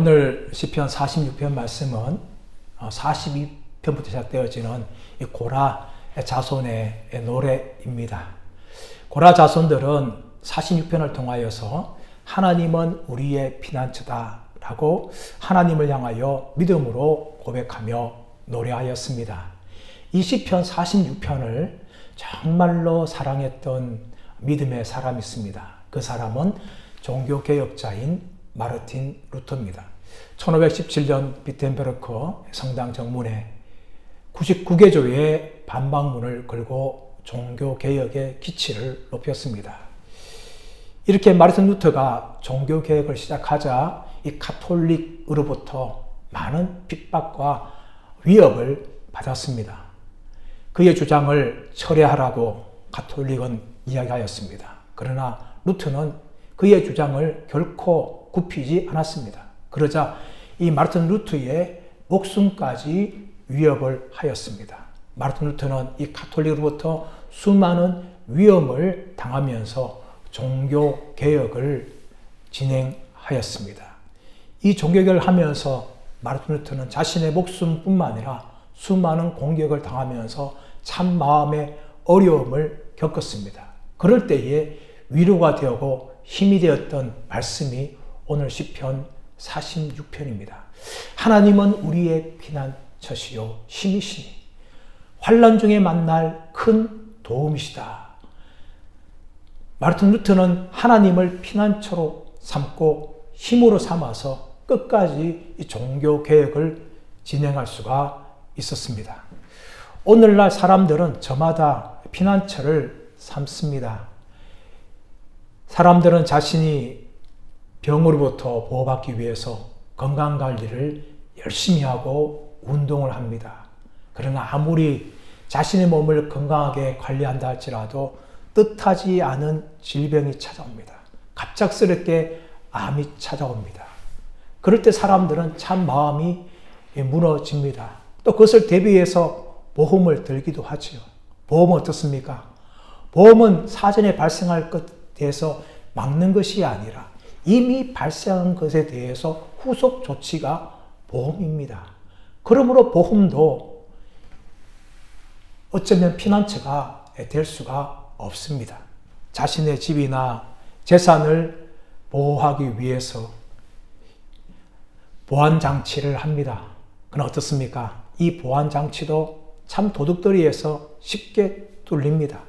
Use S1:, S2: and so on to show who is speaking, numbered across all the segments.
S1: 오늘 시편 46편 말씀은 42편부터 시작되어지는 이 고라 자손의 노래입니다. 고라 자손들은 46편을 통하여서 하나님은 우리의 피난처다 라고 하나님을 향하여 믿음으로 고백하며 노래하였습니다. 이 시편 46편을 정말로 사랑했던 믿음의 사람이 있습니다. 그 사람은 종교개혁자인 마르틴 루터입니다. 1517년 비텐베르크 성당 정문에 99개 교회의 반박문을 걸고 종교개혁의 기치를 높였습니다. 이렇게 마르틴 루터가 종교개혁을 시작하자 이 가톨릭으로부터 많은 핍박과 위협을 받았습니다. 그의 주장을 철회하라고 가톨릭은 이야기하였습니다. 그러나 루터는 그의 주장을 결코 굽히지 않았습니다. 그러자 이 마르틴 루터의 목숨까지 위협을 하였습니다. 마르틴 루터는 이 가톨릭으로부터 수많은 위험을 당하면서 종교 개혁을 진행하였습니다. 이 종교 개혁을 하면서 마르틴 루터는 자신의 목숨뿐만 아니라 수많은 공격을 당하면서 참 마음의 어려움을 겪었습니다. 그럴 때에 위로가 되고 힘이 되었던 말씀이 오늘 시편 46편입니다. 하나님은 우리의 피난처시요 힘이시니 환난 중에 만날 큰 도움이시다. 마르틴 루터는 하나님을 피난처로 삼고 힘으로 삼아서 끝까지 이 종교 개혁을 진행할 수가 있었습니다. 오늘날 사람들은 저마다 피난처를 삼습니다. 사람들은 자신이 병으로부터 보호받기 위해서 건강관리를 열심히 하고 운동을 합니다. 그러나 아무리 자신의 몸을 건강하게 관리한다 할지라도 뜻하지 않은 질병이 찾아옵니다. 갑작스럽게 암이 찾아옵니다. 그럴 때 사람들은 참 마음이 무너집니다. 또 그것을 대비해서 보험을 들기도 하지요. 보험은 어떻습니까? 보험은 사전에 발생할 것에 대해서 막는 것이 아니라 이미 발생한 것에 대해서 후속 조치가 보험입니다. 그러므로 보험도 어쩌면 피난처가 될 수가 없습니다. 자신의 집이나 재산을 보호하기 위해서 보안장치를 합니다. 그러나 어떻습니까? 이 보안장치도 참 도둑들이에서 쉽게 뚫립니다.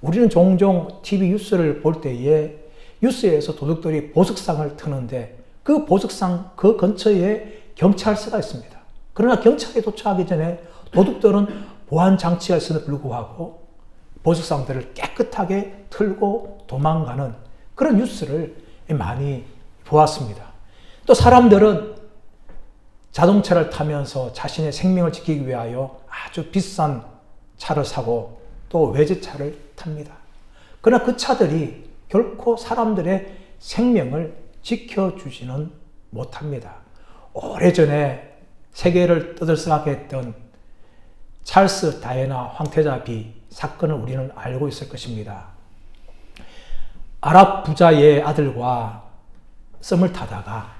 S1: 우리는 종종 TV 뉴스를 볼 때에 뉴스에서 도둑들이 보석상을 트는데 그 보석상 그 근처에 경찰서가 있습니다. 그러나 경찰에 도착하기 전에 도둑들은 보안장치가 있음에도 불구하고 보석상들을 깨끗하게 틀고 도망가는 그런 뉴스를 많이 보았습니다. 또 사람들은 자동차를 타면서 자신의 생명을 지키기 위하여 아주 비싼 차를 사고 또 외제차를 탑니다. 그러나 그 차들이 결코 사람들의 생명을 지켜주지는 못합니다. 오래전에 세계를 떠들썩하게 했던 찰스 다이애나 황태자 비 사건을 우리는 알고 있을 것입니다. 아랍 부자의 아들과 썸을 타다가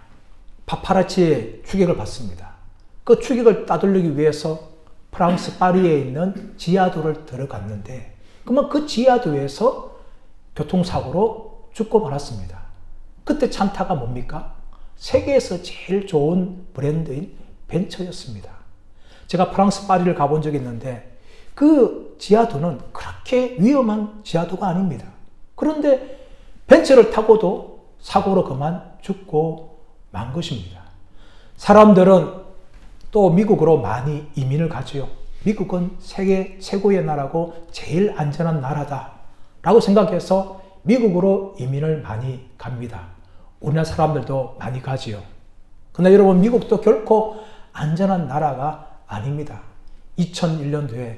S1: 파파라치의 추격을 받습니다. 그 추격을 따돌리기 위해서 프랑스 파리에 있는 지하도를 들어갔는데 그러면 그 지하도에서 교통사고로 죽고 말았습니다. 그때 찬타가 뭡니까? 세계에서 제일 좋은 브랜드인 벤처였습니다. 제가 프랑스 파리를 가본 적이 있는데 그 지하도는 그렇게 위험한 지하도가 아닙니다. 그런데 벤처를 타고도 사고로 그만 죽고 만 것입니다. 사람들은 또 미국으로 많이 이민을 가지요. 미국은 세계 최고의 나라고 제일 안전한 나라다 라고 생각해서 미국으로 이민을 많이 갑니다. 우리나라 사람들도 많이 가지요. 그러나 여러분 미국도 결코 안전한 나라가 아닙니다. 2001년도에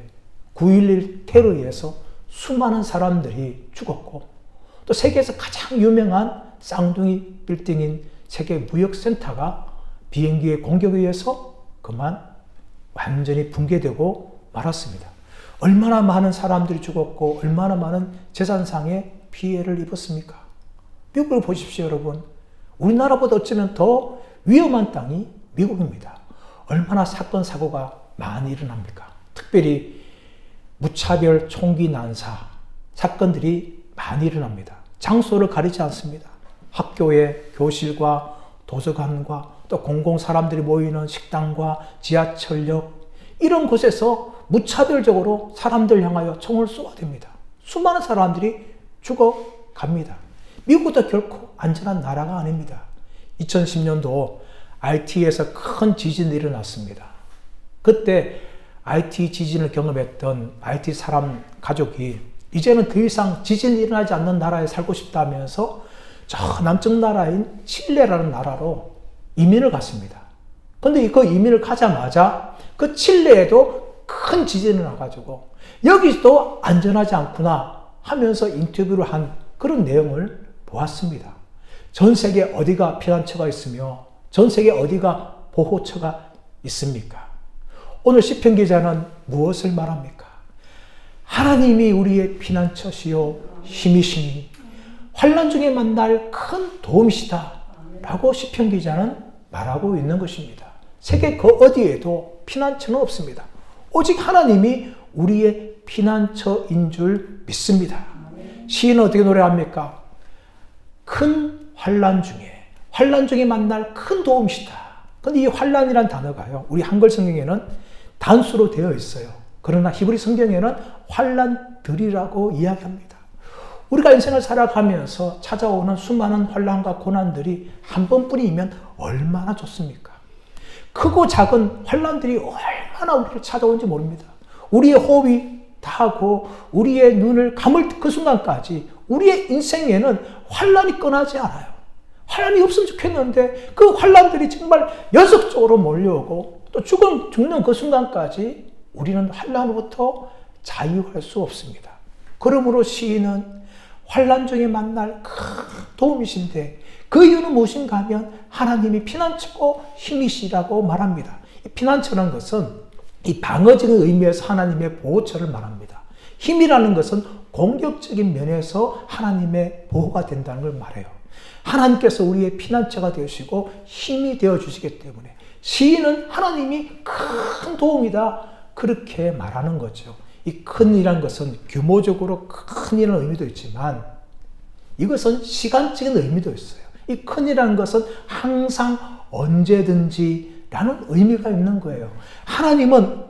S1: 9.11 테러에서 수많은 사람들이 죽었고 또 세계에서 가장 유명한 쌍둥이 빌딩인 세계 무역센터가 비행기의 공격에 의해서 그만 완전히 붕괴되고 말았습니다. 얼마나 많은 사람들이 죽었고 얼마나 많은 재산상의 피해를 입었습니까? 미국을 보십시오, 여러분. 우리나라보다 어쩌면 더 위험한 땅이 미국입니다. 얼마나 사건, 사고가 많이 일어납니까? 특별히 무차별 총기 난사 사건들이 많이 일어납니다. 장소를 가리지 않습니다. 학교의 교실과 도서관과 또 공공 사람들이 모이는 식당과 지하철역 이런 곳에서 무차별적으로 사람들 향하여 총을 쏘아댑니다. 수많은 사람들이 죽어갑니다. 미국도 결코 안전한 나라가 아닙니다. 2010년도 IT에서 큰 지진이 일어났습니다. 그때 IT 지진을 경험했던 IT 사람 가족이 이제는 더 이상 지진이 일어나지 않는 나라에 살고 싶다면서 저 남쪽 나라인 칠레라는 나라로 이민을 갔습니다. 근데 그 이민을 가자마자 그 칠레에도 큰 지진이 나가지고 여기도 안전하지 않구나 하면서 인터뷰를 한 그런 내용을 보았습니다. 전 세계 어디가 피난처가 있으며 전 세계 어디가 보호처가 있습니까? 오늘 시편 기자는 무엇을 말합니까? 하나님이 우리의 피난처시요 힘이시니 환난 중에 만날 큰 도움이시다 라고 시편 기자는 말하고 있는 것입니다. 세계 그 어디에도 피난처는 없습니다. 오직 하나님이 우리의 피난처인 줄 믿습니다. 시인은 어떻게 노래합니까? 큰 환난 중에 만날 큰 도움이시다. 근데 이 환난이란 단어가요, 우리 한글 성경에는 단수로 되어 있어요. 그러나 히브리 성경에는 환난들이라고 이야기합니다. 우리가 인생을 살아가면서 찾아오는 수많은 환난과 고난들이 한 번뿐이면 얼마나 좋습니까? 크고 작은 환난들이 얼마나 우리를 찾아오는지 모릅니다. 우리의 호흡이 다하고 우리의 눈을 감을 그 순간까지 우리의 인생에는 환난이 끊어지지 않아요. 환난이 없으면 좋겠는데 그 환난들이 정말 연속적으로 몰려오고 또 죽는 그 순간까지 우리는 환난으로부터 자유할 수 없습니다. 그러므로 시인은 환난 중에 만날 큰 도움이신데 그 이유는 무엇인가 하면 하나님이 피난처고 힘이시라고 말합니다. 이 피난처라는 것은 이 방어적인 의미에서 하나님의 보호처를 말합니다. 힘이라는 것은 공격적인 면에서 하나님의 보호가 된다는 걸 말해요. 하나님께서 우리의 피난처가 되시고 힘이 되어주시기 때문에 시인은 하나님이 큰 도움이다 그렇게 말하는 거죠. 이 큰이라는 것은 규모적으로 큰이라는 의미도 있지만 이것은 시간적인 의미도 있어요. 이 큰이라는 것은 항상 언제든지 라는 의미가 있는 거예요. 하나님은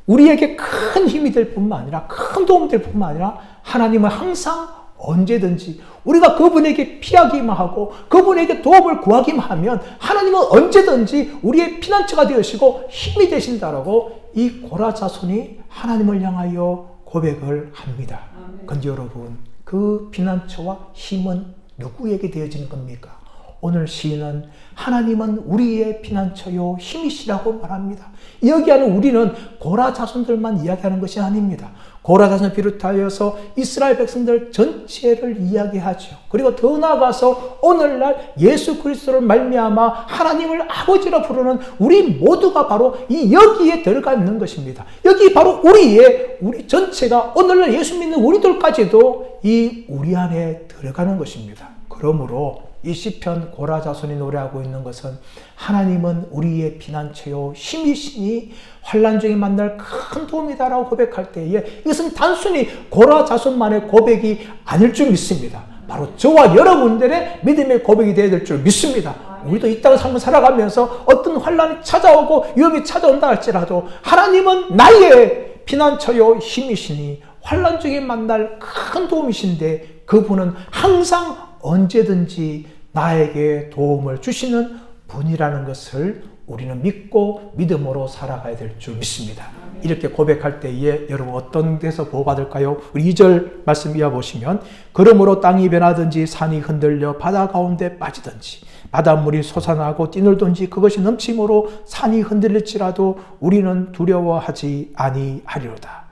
S1: 우리에게 큰 힘이 될 뿐만 아니라 큰 도움이 될 뿐만 아니라 하나님은 항상 언제든지 우리가 그분에게 피하기만 하고 그분에게 도움을 구하기만 하면 하나님은 언제든지 우리의 피난처가 되시고 힘이 되신다라고 이 고라 자손이 하나님을 향하여 고백을 합니다. 그런데 여러분, 그 피난처와 힘은 누구에게 되어지는 겁니까? 오늘 시인은 하나님은 우리의 피난처요 힘이시라고 말합니다. 여기하는 우리는 고라 자손들만 이야기하는 것이 아닙니다. 고라 자손을 비롯하여서 이스라엘 백성들 전체를 이야기하죠. 그리고 더 나아가서 오늘날 예수 그리스도를 말미암아 하나님을 아버지로 부르는 우리 모두가 바로 이 여기에 들어가 있는 것입니다. 여기 바로 우리 전체가 오늘날 예수 믿는 우리들까지도 이 우리 안에 들어가는 것입니다. 그러므로 이 시편 고라 자손이 노래하고 있는 것은 하나님은 우리의 피난처요 힘이시니 환난 중에 만날 큰 도움이다라고 고백할 때에 이것은 단순히 고라 자손만의 고백이 아닐 줄 믿습니다. 바로 저와 여러분들의 믿음의 고백이 되어야 될 줄 믿습니다. 우리도 이 땅을 삶을 살아가면서 어떤 환난이 찾아오고 위험이 찾아온다 할지라도 하나님은 나의 피난처요 힘이시니 환난 중에 만날 큰 도움이신데 그분은 항상 언제든지 나에게 도움을 주시는 분이라는 것을 우리는 믿고 믿음으로 살아가야 될 줄 믿습니다. 이렇게 고백할 때에 여러분 어떤 데서 보호받을까요? 우리 2절 말씀 이어보시면 그러므로 땅이 변하든지 산이 흔들려 바다 가운데 빠지든지 바닷물이 솟아나고 뛰놀든지 그것이 넘침으로 산이 흔들릴지라도 우리는 두려워하지 아니하리로다.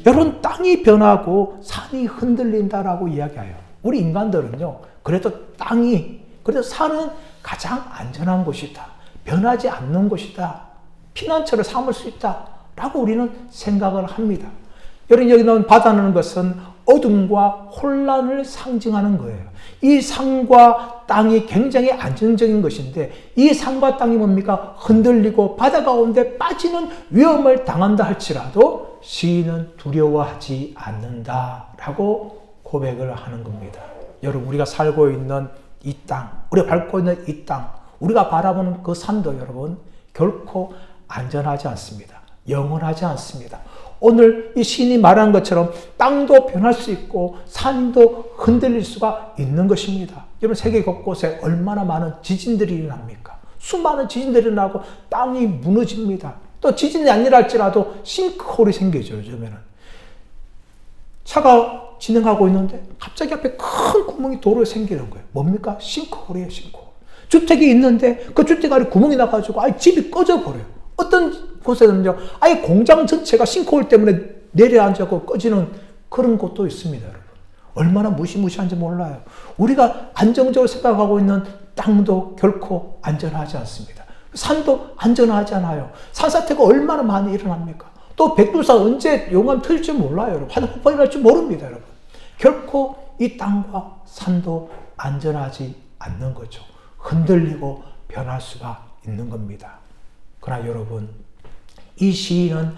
S1: 여러분, 땅이 변하고 산이 흔들린다라고 이야기해요. 우리 인간들은요, 그래도 산은 가장 안전한 곳이다. 변하지 않는 곳이다. 피난처를 삼을 수 있다. 라고 우리는 생각을 합니다. 여러분 여기 나온 바다라는 것은 어둠과 혼란을 상징하는 거예요. 이 산과 땅이 굉장히 안정적인 것인데 이 산과 땅이 뭡니까? 흔들리고 바다 가운데 빠지는 위험을 당한다 할지라도 시인은 두려워하지 않는다라고 고백을 하는 겁니다. 여러분 우리가 살고 있는 이 땅, 우리가 밟고 있는 이 땅, 우리가 바라보는 그 산도 여러분 결코 안전하지 않습니다. 영원하지 않습니다. 오늘 이 시인이 말한 것처럼 땅도 변할 수 있고 산도 흔들릴 수가 있는 것입니다. 여러분 세계 곳곳에 얼마나 많은 지진들이 일어납니까? 수많은 지진들이 일어나고 땅이 무너집니다. 또 지진이 아니라 할지라도 싱크홀이 생기죠. 요즘에는. 차가 진행하고 있는데 갑자기 앞에 큰 구멍이 도로에 생기는 거예요. 뭡니까? 싱크홀이에요. 싱크홀. 주택이 있는데 그 주택 안에 구멍이 나가지고 아예 집이 꺼져버려요. 어떤 곳에는요, 아예 공장 전체가 싱크홀 때문에 내려앉고 꺼지는 그런 곳도 있습니다, 여러분. 얼마나 무시무시한지 몰라요. 우리가 안정적으로 생각하고 있는 땅도 결코 안전하지 않습니다. 산도 안전하지 않아요. 산사태가 얼마나 많이 일어납니까? 또 백두산 언제 용암 터질지 몰라요, 여러분. 하늘 폭발이 날지 모릅니다, 여러분. 결코 이 땅과 산도 안전하지 않는 거죠. 흔들리고 변할 수가 있는 겁니다. 그러나 여러분, 이 시인은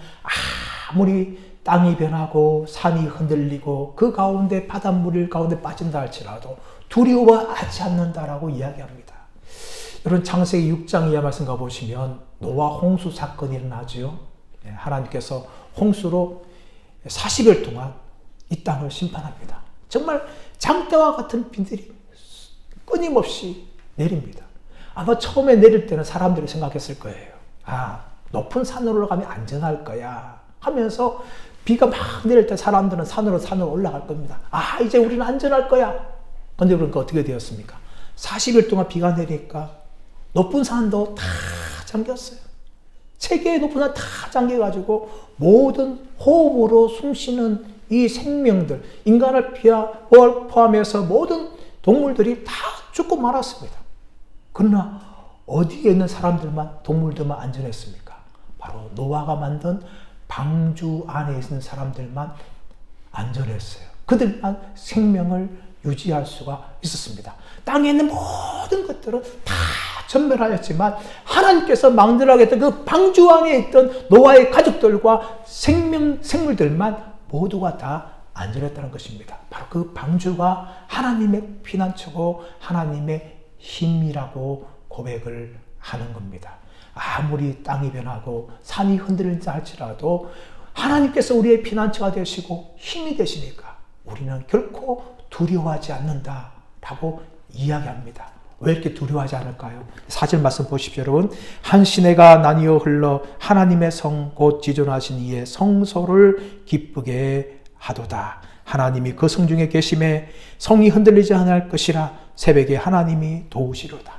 S1: 아무리 땅이 변하고 산이 흔들리고 그 가운데 바닷물 가운데 빠진다 할지라도 두려워하지 않는다라고 이야기합니다. 여러분 창세기 6장 이하 말씀 가보시면 노아 홍수 사건이 일어나죠. 하나님께서 홍수로 40일 동안 이 땅을 심판합니다. 정말 장대와 같은 비들이 끊임없이 내립니다. 아마 처음에 내릴 때는 사람들이 생각했을 거예요. 높은 산으로 가면 안전할 거야 하면서 비가 막 내릴 때 사람들은 산으로 올라갈 겁니다. 이제 우리는 안전할 거야. 근데 그러니까 어떻게 되었습니까? 40일 동안 비가 내리니까 높은 산도 다 잠겼어요. 세계의 높은 산 다 잠겨가지고 모든 호흡으로 숨쉬는 이 생명들, 인간을 포함해서 모든 동물들이 다 죽고 말았습니다. 그러나 어디에 있는 사람들만, 동물들만 안전했습니까? 바로 노아가 만든 방주 안에 있는 사람들만 안전했어요. 그들만 생명을 유지할 수가 있었습니다. 땅에 있는 모든 것들은 다 전멸하였지만 하나님께서 망들하겠던 그 방주 안에 있던 노아의 가족들과 생물들만 모두가 다 안전했다는 것입니다. 바로 그 방주가 하나님의 피난처고 하나님의 힘이라고 고백을 하는 겁니다. 아무리 땅이 변하고 산이 흔들린다 할지라도 하나님께서 우리의 피난처가 되시고 힘이 되시니까 우리는 결코 두려워하지 않는다라고 이야기합니다. 왜 이렇게 두려워하지 않을까요? 4절 말씀 보십시오, 여러분. 한 시내가 나뉘어 흘러 하나님의 성 곧 지존하신 이의 성소를 기쁘게 하도다. 하나님이 그 성 중에 계심에 성이 흔들리지 않을 것이라 새벽에 하나님이 도우시로다.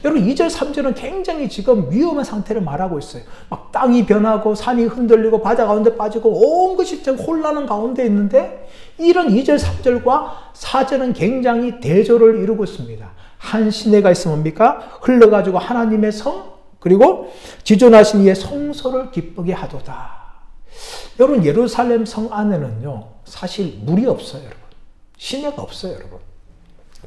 S1: 여러분 2절 3절은 굉장히 지금 위험한 상태를 말하고 있어요. 막 땅이 변하고 산이 흔들리고 바다 가운데 빠지고 온 것이 지금 혼란한 가운데 있는데 이런 2절 3절과 4절은 굉장히 대조를 이루고 있습니다. 한 시내가 있으면 뭡니까? 흘러가지고 하나님의 성 그리고 지존하신 이의 성소를 기쁘게 하도다. 여러분 예루살렘 성 안에는요 사실 물이 없어요. 여러분 시내가 없어요. 여러분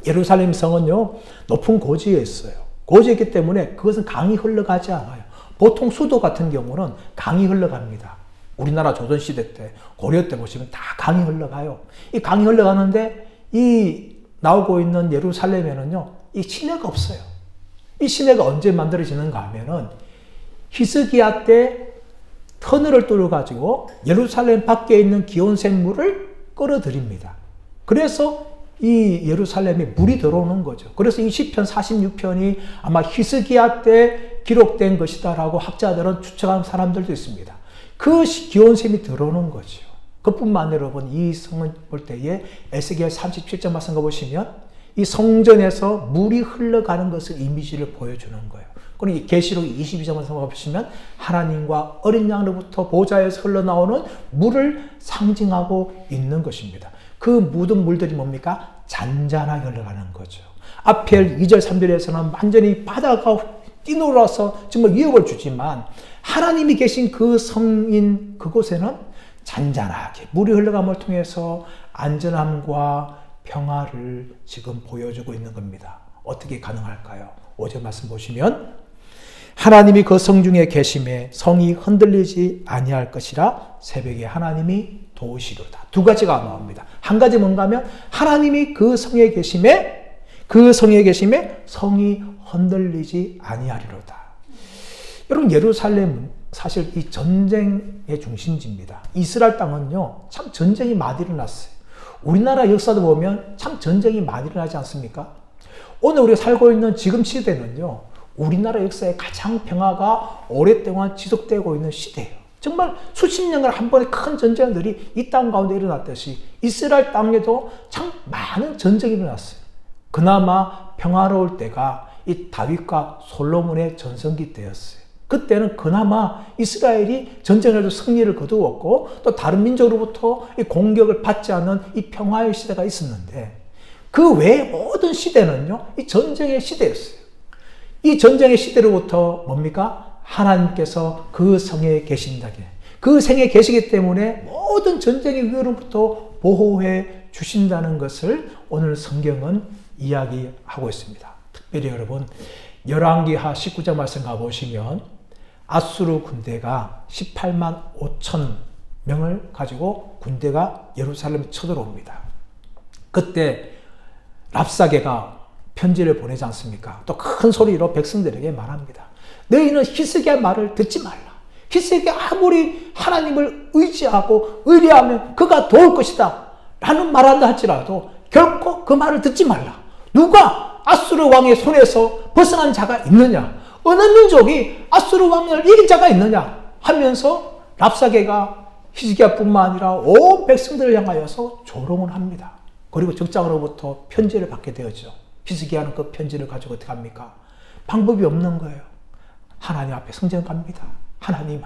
S1: 예루살렘 성은요 높은 고지에 있어요. 고지에 있기 때문에 그것은 강이 흘러가지 않아요. 보통 수도 같은 경우는 강이 흘러갑니다. 우리나라 조선시대 때 고려 때 보시면 다 강이 흘러가요. 이 강이 흘러가는데 이 나오고 있는 예루살렘에는요 이 시내가 없어요. 이 시내가 언제 만들어지는가 하면은 히스기야 때 터널을 뚫어 가지고 예루살렘 밖에 있는 기온생 물을 끌어들입니다. 그래서 이 예루살렘에 물이 들어오는 거죠. 그래서 이 시편 46편이 아마 히스기야 때 기록된 것이다라고 학자들은 추측하는 사람들도 있습니다. 그 기온샘이 들어오는 거죠. 그뿐만 아니라 여러분 이 성을 볼 때에 에스겔 37장 말씀 보시면 이 성전에서 물이 흘러가는 것을 이미지를 보여주는 거예요. 그리고 계시록 22장 말씀 보시면 하나님과 어린 양으로부터 보좌에서 흘러나오는 물을 상징하고 있는 것입니다. 그 모든 물들이 뭡니까? 잔잔하게 흘러가는 거죠. 앞에 2절 3절에서는 완전히 바다가 뛰놀아서 정말 위협을 주지만 하나님이 계신 그 성인 그곳에는 잔잔하게 물이 흘러감을 통해서 안전함과 평화를 지금 보여주고 있는 겁니다. 어떻게 가능할까요? 5절 말씀 보시면 하나님이 그 성중에 계심에 성이 흔들리지 아니할 것이라 새벽에 하나님이 도우시리로다. 두 가지가 나옵니다. 한 가지 뭔가 하면 하나님이 그 성에 계심에 성이 흔들리지 아니하리로다. 여러분, 예루살렘은 사실 이 전쟁의 중심지입니다. 이스라엘 땅은요, 참 전쟁이 많이 일어났어요. 우리나라 역사도 보면 참 전쟁이 많이 일어나지 않습니까? 오늘 우리가 살고 있는 지금 시대는요, 우리나라 역사에 가장 평화가 오랫동안 지속되고 있는 시대예요. 정말 수십 년간 한 번의 큰 전쟁들이 이 땅 가운데 일어났듯이 이스라엘 땅에도 참 많은 전쟁이 일어났어요. 그나마 평화로울 때가 이 다윗과 솔로몬의 전성기 때였어요. 그때는 그나마 이스라엘이 전쟁에서 승리를 거두었고 또 다른 민족으로부터 이 공격을 받지 않는 이 평화의 시대가 있었는데 그 외의 모든 시대는요, 이 전쟁의 시대였어요. 이 전쟁의 시대로부터 뭡니까? 하나님께서 그 성에 계신다게, 그 성에 계시기 때문에 모든 전쟁의 위협으로부터 보호해 주신다는 것을 오늘 성경은 이야기하고 있습니다. 특별히 여러분, 열왕기하 19장 말씀 가보시면 아수르 군대가 18만 5천 명을 가지고 군대가 예루살렘에 쳐들어옵니다. 그때 랍사게가 편지를 보내지 않습니까? 또 큰 소리로 백성들에게 말합니다. 너희는 히스기야 말을 듣지 말라. 히스기야 아무리 하나님을 의지하고 의뢰하면 그가 도울 것이다 라는 말한다 할지라도 결코 그 말을 듣지 말라. 누가 아수르 왕의 손에서 벗어난 자가 있느냐? 어느 민족이 아수르 왕을 이긴 자가 있느냐? 하면서 랍사게가 히스기야뿐만 아니라 온 백성들을 향하여서 조롱을 합니다. 그리고 적장으로부터 편지를 받게 되었죠. 히스기야는 그 편지를 가지고 어떻게 합니까? 방법이 없는 거예요. 하나님 앞에 성전 갑니다. 하나님,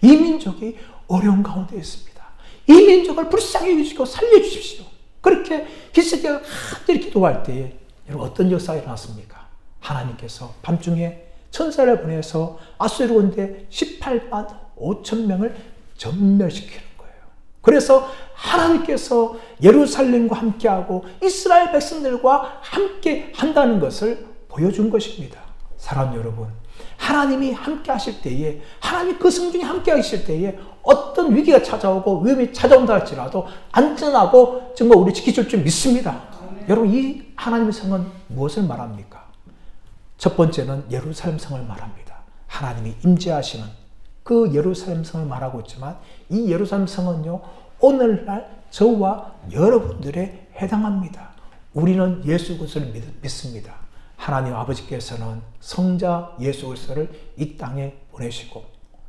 S1: 이 민족이 어려운 가운데 있습니다. 이 민족을 불쌍히 여기시고 살려주십시오. 그렇게 히스기야가 간절히 기도할 때에 여러분 어떤 역사가 일어났습니까? 하나님께서 밤중에 천사를 보내서 아수르 군대 18만 5천 명을 전멸시키는 거예요. 그래서 하나님께서 예루살렘과 함께하고 이스라엘 백성들과 함께 한다는 것을 보여준 것입니다. 사랑 여러분, 하나님이 함께 하실 때에, 하나님이 그 성중에 함께 하실 때에 어떤 위기가 찾아오고 위험이 찾아온다 할지라도 안전하고 정말 우리 지켜줄 줄 믿습니다. 여러분, 이 하나님의 성은 무엇을 말합니까? 첫 번째는 예루살렘 성을 말합니다. 하나님이 임재하시는 그 예루살렘 성을 말하고 있지만 이 예루살렘 성은요, 오늘날 저와 여러분들에 해당합니다. 우리는 예수 그리스도를 믿습니다. 하나님 아버지께서는 성자 예수 그리스도를 이 땅에 보내시고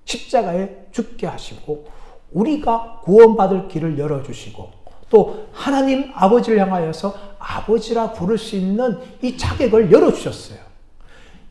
S1: 십자가에 죽게 하시고 우리가 구원받을 길을 열어주시고 또 하나님 아버지를 향하여서 아버지라 부를 수 있는 이 자격을 열어주셨어요.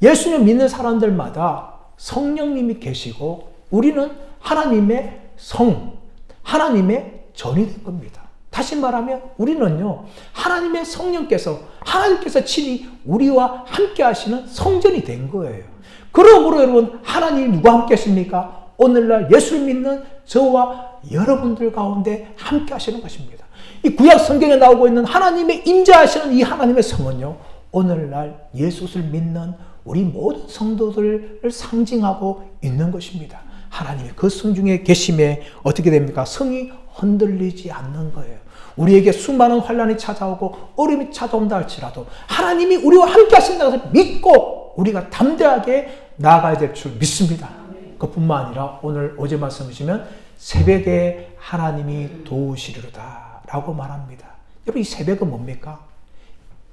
S1: 예수님 믿는 사람들마다 성령님이 계시고 우리는 하나님의 성, 하나님의 전이 된 겁니다. 다시 말하면 우리는요, 하나님께서 친히 우리와 함께 하시는 성전이 된 거예요. 그러므로 여러분, 하나님이 누가 함께 하십니까? 오늘날 예수를 믿는 저와 여러분들 가운데 함께 하시는 것입니다. 이 구약 성경에 나오고 있는 하나님의 임재하시는 이 하나님의 성은요, 오늘날 예수를 믿는 우리 모든 성도들을 상징하고 있는 것입니다. 하나님이 그 성중에 계심에 어떻게 됩니까? 성이 흔들리지 않는 거예요. 우리에게 수많은 환난이 찾아오고 어려움이 찾아온다 할지라도 하나님이 우리와 함께 하신다고 해서 믿고 우리가 담대하게 나아가야 될 줄 믿습니다. 그뿐만 아니라 오늘 어제 말씀하시면 새벽에 하나님이 도우시리로다 라고 말합니다. 여러분, 이 새벽은 뭡니까?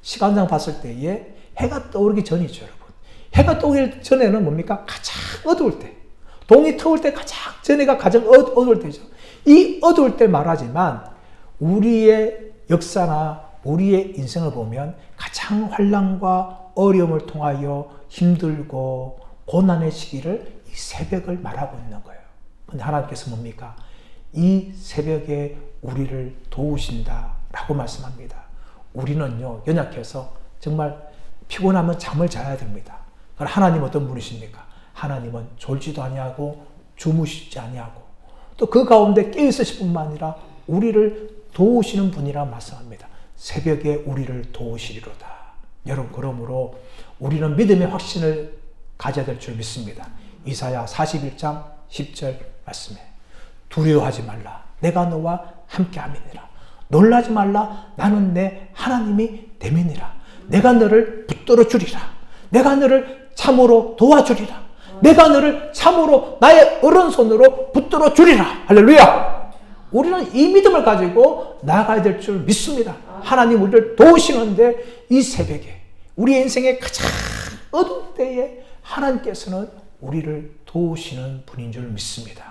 S1: 시간상 봤을 때에 해가 떠오르기 전이죠. 여러분, 해가 떠오르기 전에는 뭡니까? 가장 어두울 때, 동이 트올 때 전에가 가장 어두울 때죠. 이 어두울 때 말하지만 우리의 역사나 우리의 인생을 보면 가장 환난과 어려움을 통하여 힘들고 고난의 시기를 이 새벽을 말하고 있는 거예요. 근데 하나님께서 뭡니까? 이 새벽에 우리를 도우신다라고 말씀합니다. 우리는요, 연약해서 정말 피곤하면 잠을 자야 됩니다. 그럼 하나님 어떤 분이십니까? 하나님은 졸지도 아니하고 주무시지 아니하고 또 그 가운데 깨어있으실 뿐만 아니라 우리를 도우시는 분이라 말씀합니다. 새벽에 우리를 도우시리로다. 여러분, 그러므로 우리는 믿음의 확신을 가져야 될 줄 믿습니다. 이사야 41장 10절 말씀에 두려워하지 말라. 내가 너와 함께함이니라. 놀라지 말라. 나는 내 하나님이 됨이니라. 내가 너를 붙들어 주리라. 내가 너를 참으로 도와주리라. 내가 너를 참으로 나의 오른손으로 붙들어 주리라. 할렐루야. 우리는 이 믿음을 가지고 나아가야 될 줄 믿습니다. 하나님 우리를 도우시는데 이 새벽에 우리 인생의 가장 어두운 때에 하나님께서는 우리를 도우시는 분인 줄 믿습니다.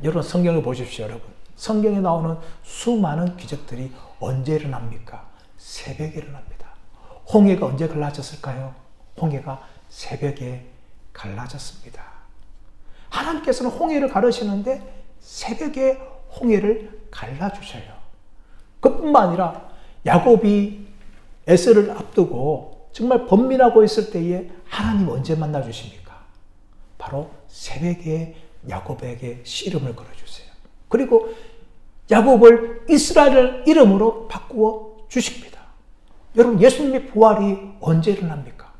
S1: 여러분, 성경을 보십시오. 여러분, 성경에 나오는 수많은 기적들이 언제 일어납니까? 새벽에 일어납니다. 홍해가 언제 갈라졌을까요? 홍해가 새벽에 갈라졌습니다. 하나님께서는 홍해를 가르시는데 새벽에 홍해를 갈라주셔요. 그뿐만 아니라 야곱이 에서를 앞두고 정말 번민하고 있을 때에 하나님 언제 만나주십니까? 바로 새벽에 야곱에게 씨름을 걸어주세요. 그리고 야곱을 이스라엘 이름으로 바꾸어 주십니다. 여러분, 예수님의 부활이 언제 일어납니까?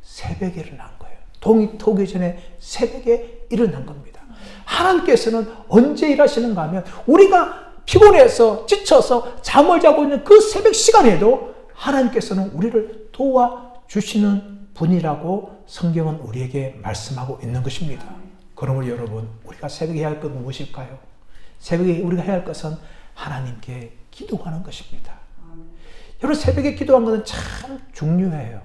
S1: 새벽에 일어난 거예요. 동이 트기 전에 새벽에 일어난 겁니다. 하나님께서는 언제 일하시는가 하면 우리가 피곤해서 지쳐서 잠을 자고 있는 그 새벽 시간에도 하나님께서는 우리를 도와주시는 분이라고 성경은 우리에게 말씀하고 있는 것입니다. 그러므로 여러분, 우리가 새벽에 해야 할 것은 무엇일까요? 새벽에 우리가 해야 할 것은 하나님께 기도하는 것입니다. 여러분, 새벽에 기도하는 것은 참 중요해요.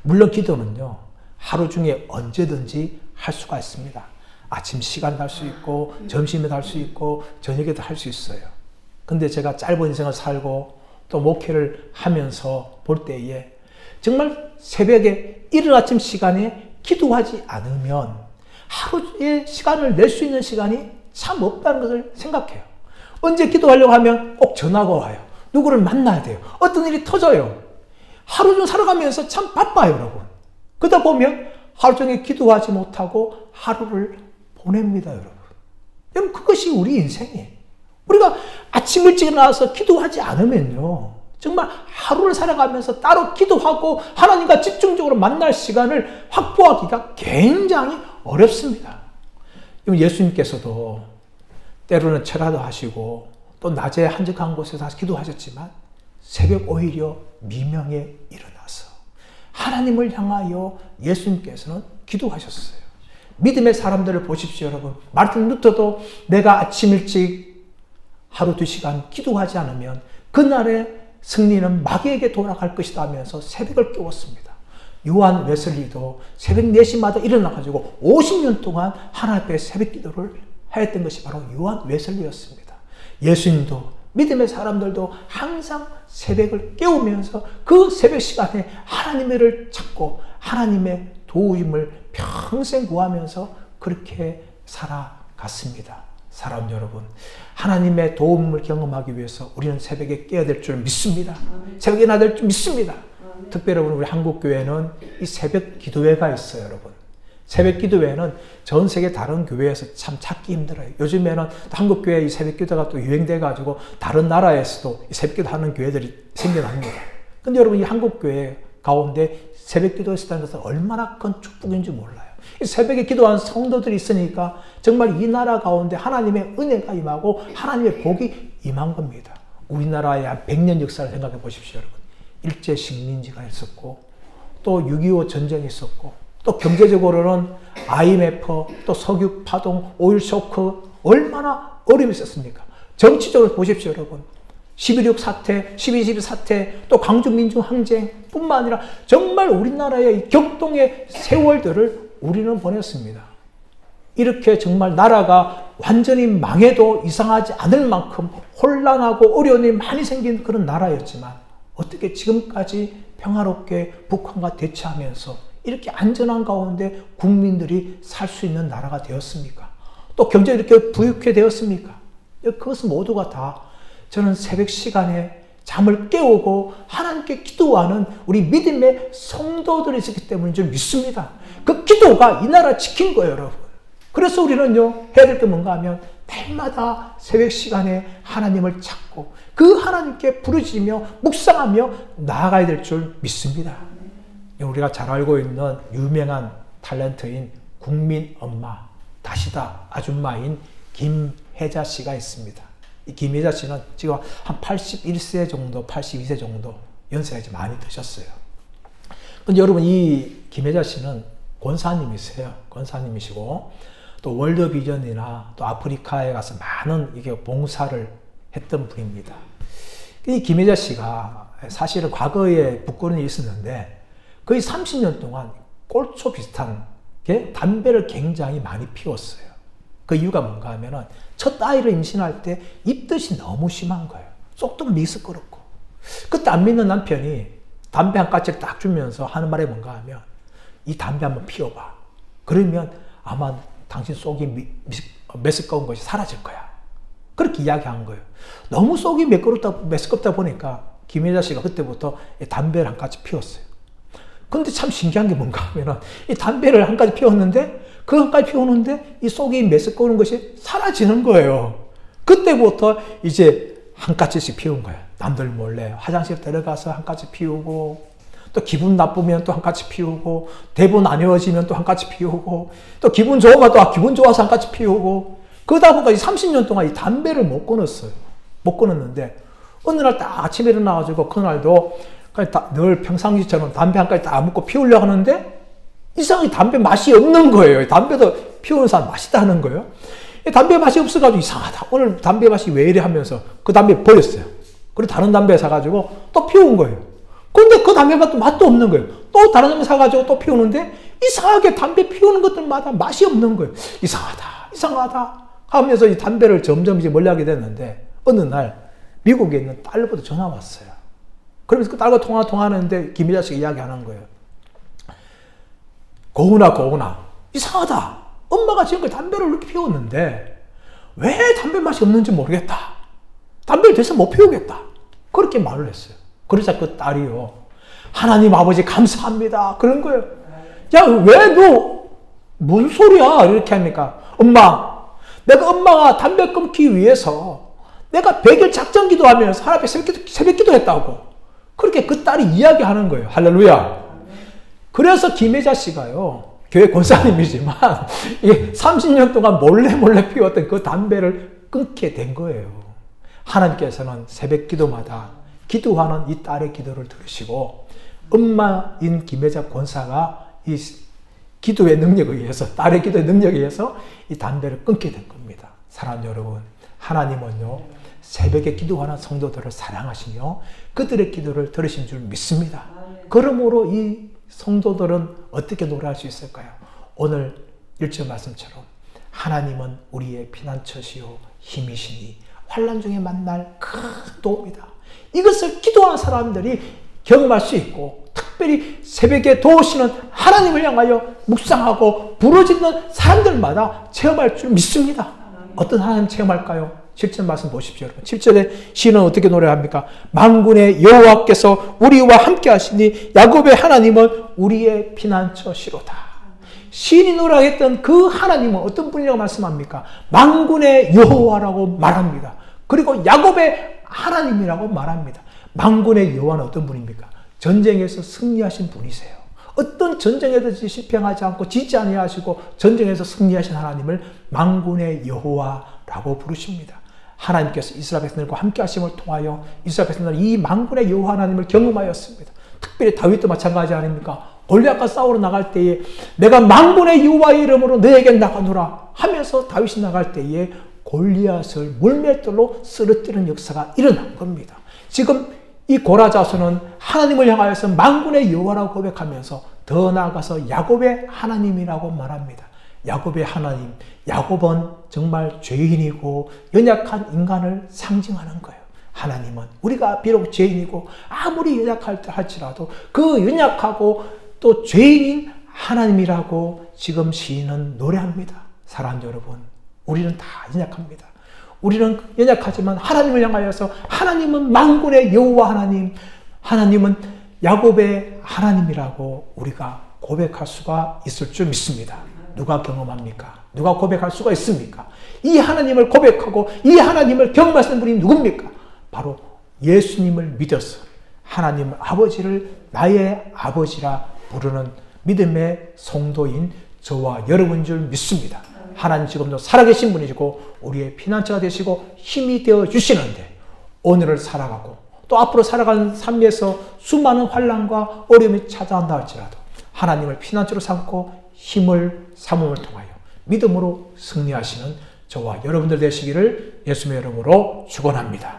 S1: 물론 기도는요, 하루 중에 언제든지 할 수가 있습니다. 아침 시간에도 할 수 있고, 점심에도 할 수 있고, 저녁에도 할 수 있어요. 근데 제가 짧은 인생을 살고 또 목회를 하면서 볼 때에 정말 새벽에 이른 아침 시간에 기도하지 않으면 하루의 시간을 낼 수 있는 시간이 참 없다는 것을 생각해요. 언제 기도하려고 하면 꼭 전화가 와요. 누구를 만나야 돼요. 어떤 일이 터져요. 하루 중 살아가면서 참 바빠요, 여러분. 그러다 보면 하루 종일 기도하지 못하고 하루를 보냅니다, 여러분. 여러분, 그것이 우리 인생이에요. 우리가 아침 일찍 일어나서 기도하지 않으면요, 정말 하루를 살아가면서 따로 기도하고 하나님과 집중적으로 만날 시간을 확보하기가 굉장히 어렵습니다. 예수님께서도 때로는 철야도 하시고 또 낮에 한적한 곳에서 기도하셨지만 새벽 오히려 미명에 일어나서 하나님을 향하여 예수님께서는 기도하셨어요. 믿음의 사람들을 보십시오, 여러분. 마르틴 루터도 내가 아침 일찍 하루 2시간 기도하지 않으면 그날의 승리는 마귀에게 돌아갈 것이다 하면서 새벽을 깨웠습니다. 요한 웨슬리도 새벽 4시마다 일어나가지고 50년 동안 하나님 앞에 새벽 기도를 하였던 것이 바로 요한 웨슬리였습니다. 예수님도 믿음의 사람들도 항상 새벽을 깨우면서 그 새벽 시간에 하나님을 찾고 하나님의 도움을 평생 구하면서 그렇게 살아갔습니다. 사람 여러분, 하나님의 도움을 경험하기 위해서 우리는 새벽에 깨어야 될 줄 믿습니다. 새벽에 나야 될 줄 믿습니다. 특별히 우리 한국교회는 이 새벽 기도회가 있어요, 여러분. 새벽 기도회는 전 세계 다른 교회에서 참 찾기 힘들어요. 요즘에는 한국교회 이 새벽 기도가 또 유행돼가지고 다른 나라에서도 새벽 기도 하는 교회들이 생겨납니다. 근데 여러분, 이 한국교회 가운데 새벽 기도에 있다는 것은 얼마나 큰 축복인지 몰라요. 새벽에 기도하는 성도들이 있으니까 정말 이 나라 가운데 하나님의 은혜가 임하고 하나님의 복이 임한 겁니다. 우리나라의 한 100년 역사를 생각해 보십시오, 여러분. 일제 식민지가 있었고 또 6.25 전쟁이 있었고 또 경제적으로는 IMF, 또 석유 파동, 오일 쇼크, 얼마나 어려움이 있었습니까? 정치적으로 보십시오, 여러분. 11.6 사태, 12.12 사태, 또 광주민중 항쟁 뿐만 아니라 정말 우리나라의 격동의 세월들을 우리는 보냈습니다. 이렇게 정말 나라가 완전히 망해도 이상하지 않을 만큼 혼란하고 어려움이 많이 생긴 그런 나라였지만 어떻게 지금까지 평화롭게 북한과 대치하면서 이렇게 안전한 가운데 국민들이 살 수 있는 나라가 되었습니까? 또 경제가 이렇게 부유하게 되었습니까? 그것은 모두가 다 저는 새벽 시간에 잠을 깨우고 하나님께 기도하는 우리 믿음의 성도들이 있었기 때문인 줄 믿습니다. 그 기도가 이 나라 지킨 거예요, 여러분. 그래서 우리는요, 해야 될 게 뭔가 하면 날마다 새벽 시간에 하나님을 찾고 그 하나님께 부르짖으며 묵상하며 나아가야 될 줄 믿습니다. 우리가 잘 알고 있는 유명한 탤런트인 국민 엄마, 다시다 아줌마인 김혜자 씨가 있습니다. 이 김혜자 씨는 지금 한 81세 정도, 82세 정도 연세가 이제 많이 드셨어요. 근데 여러분, 이 김혜자 씨는 권사님이세요. 권사님이시고, 또 월드비전이나 또 아프리카에 가서 많은 이게 봉사를 했던 분입니다. 이 김혜자 씨가 사실은 과거에 부끄러운 일이 있었는데, 거의 30년 동안 꼴초 비슷한 게 담배를 굉장히 많이 피웠어요. 그 이유가 뭔가 하면은 첫 아이를 임신할 때 입덧이 너무 심한 거예요. 속도 미스끄럽고. 그때 안 믿는 남편이 담배 한 가지를 딱 주면서 하는 말이 뭔가 하면 이 담배 한번 피워봐. 그러면 아마 당신 속이 메스꺼운 것이 사라질 거야. 그렇게 이야기한 거예요. 너무 속이 메스껍다 보니까 김혜자 씨가 그때부터 담배를 한 가지 피웠어요. 근데 참 신기한 게 뭔가 하면은 이 담배를 한 가지 피웠는데 그 한 가지 피우는데 이 속이 메스꺼우는 것이 사라지는 거예요. 그때부터 이제 한 가지씩 피운 거예요. 남들 몰래 화장실 들어가서 한 가지 피우고, 또 기분 나쁘면 또 한 가지 피우고, 대본 안 외워지면 또 한 가지 피우고, 또 기분 좋으면 또 기분 좋아서 한 가지 피우고, 그러다 보니까 30년 동안 이 담배를 못 끊었어요. 못 끊었는데 어느 날 딱 아침에 일어나가지고 그날도 늘 평상시처럼 담배 한 가지 딱 묻고 피우려고 하는데 이상하게 담배 맛이 없는 거예요. 담배도 피우는 사람 맛있다 하는 거예요. 담배 맛이 없어가지고 이상하다. 오늘 담배 맛이 왜 이래 하면서 그 담배 버렸어요. 그리고 다른 담배 사가지고 또 피운 거예요. 근데 그 담배 맛도 없는 거예요. 또 다른 담배 사가지고 또 피우는데 이상하게 담배 피우는 것들마다 맛이 없는 거예요. 이상하다 하면서 이 담배를 점점 이제 멀리하게 됐는데 어느 날 미국에 있는 딸로부터 전화 왔어요. 그러면서 그 딸과 통화하는데 김혜자 씨가 이야기하는 거예요. 고은아, 이상하다. 엄마가 지금까지 담배를 이렇게 피웠는데 왜 담배 맛이 없는지 모르겠다. 담배를 대서 못 피우겠다. 그렇게 말을 했어요. 그러자 그 딸이요. 하나님 아버지 감사합니다. 그런 거예요. 야, 왜 너 무슨 소리야? 이렇게 하니까 내가 엄마가 담배 끊기 위해서 내가 100일 작전 기도하면서 하나님 앞에 새벽 기도했다고. 그렇게 그 딸이 이야기하는 거예요. 할렐루야. 그래서 김혜자 씨가요, 교회 권사님이지만 30년 동안 몰래 피웠던 그 담배를 끊게 된 거예요. 하나님께서는 새벽 기도마다 기도하는 이 딸의 기도를 들으시고 엄마인 김혜자 권사가 이 기도의 능력에 의해서, 딸의 기도의 능력에 의해서 이 담배를 끊게 된 겁니다. 사랑하는 여러분, 하나님은요 새벽에 기도하는 성도들을 사랑하시며 그들의 기도를 들으신 줄 믿습니다. 그러므로 이 성도들은 어떻게 노래할 수 있을까요? 오늘 1절 말씀처럼 하나님은 우리의 피난처시요 힘이시니 환난 중에 만날 큰 도움이다. 이것을 기도하는 사람들이 경험할 수 있고, 특별히 새벽에 도우시는 하나님을 향하여 묵상하고 부르짖는 사람들마다 체험할 줄 믿습니다. 어떤 하나님 체험할까요? 7절 말씀 보십시오. 여러분. 7절에 시인은 어떻게 노래합니까? 만군의 여호와께서 우리와 함께 하시니 야곱의 하나님은 우리의 피난처시로다. 시인이 노래했던 그 하나님은 어떤 분이라고 말씀합니까? 만군의 여호와라고 말합니다. 그리고 야곱의 하나님이라고 말합니다. 만군의 여호와는 어떤 분입니까? 전쟁에서 승리하신 분이세요. 어떤 전쟁에든지 실패하지 않고 지지 아니하시고 전쟁에서 승리하신 하나님을 만군의 여호와라고 부르십니다. 하나님께서 이스라엘 백성들과 함께 하심을 통하여 이스라엘 백성들은 이 만군의 여호와 하나님을 경험하였습니다. 특별히 다윗도 마찬가지 아닙니까? 골리앗과 싸우러 나갈 때에 내가 만군의 여호와의 이름으로 너에게 나가노라 하면서 다윗이 나갈 때에 골리앗을 물맷돌로 쓰러뜨리는 역사가 일어난 겁니다. 지금 이 고라 자손은 하나님을 향하여서 만군의 여호와라고 고백하면서 더 나아가서 야곱의 하나님이라고 말합니다. 야곱의 하나님, 야곱은 정말 죄인이고 연약한 인간을 상징하는 거예요. 하나님은 우리가 비록 죄인이고 아무리 연약할 때 할지라도 그 연약하고 또 죄인인 하나님이라고 지금 시인은 노래합니다. 사랑하는 여러분, 우리는 다 연약합니다. 우리는 연약하지만 하나님을 향하여서 하나님은 만군의 여호와 하나님, 하나님은 야곱의 하나님이라고 우리가 고백할 수가 있을 줄 믿습니다. 누가 경험합니까? 누가 고백할 수가 있습니까? 이 하나님을 고백하고 이 하나님을 경험하시는 분이 누굽니까? 바로 예수님을 믿어서 하나님 아버지를 나의 아버지라 부르는 믿음의 성도인 저와 여러분 줄 믿습니다. 하나님 지금도 살아계신 분이시고 우리의 피난처가 되시고 힘이 되어 주시는데 오늘을 살아가고 또 앞으로 살아가는 삶에서 수많은 환난과 어려움이 찾아온다 할지라도 하나님을 피난처로 삼고 힘을 삼음을 통하여 믿음으로 승리하시는 저와 여러분들 되시기를 예수님의 이름으로 축원합니다.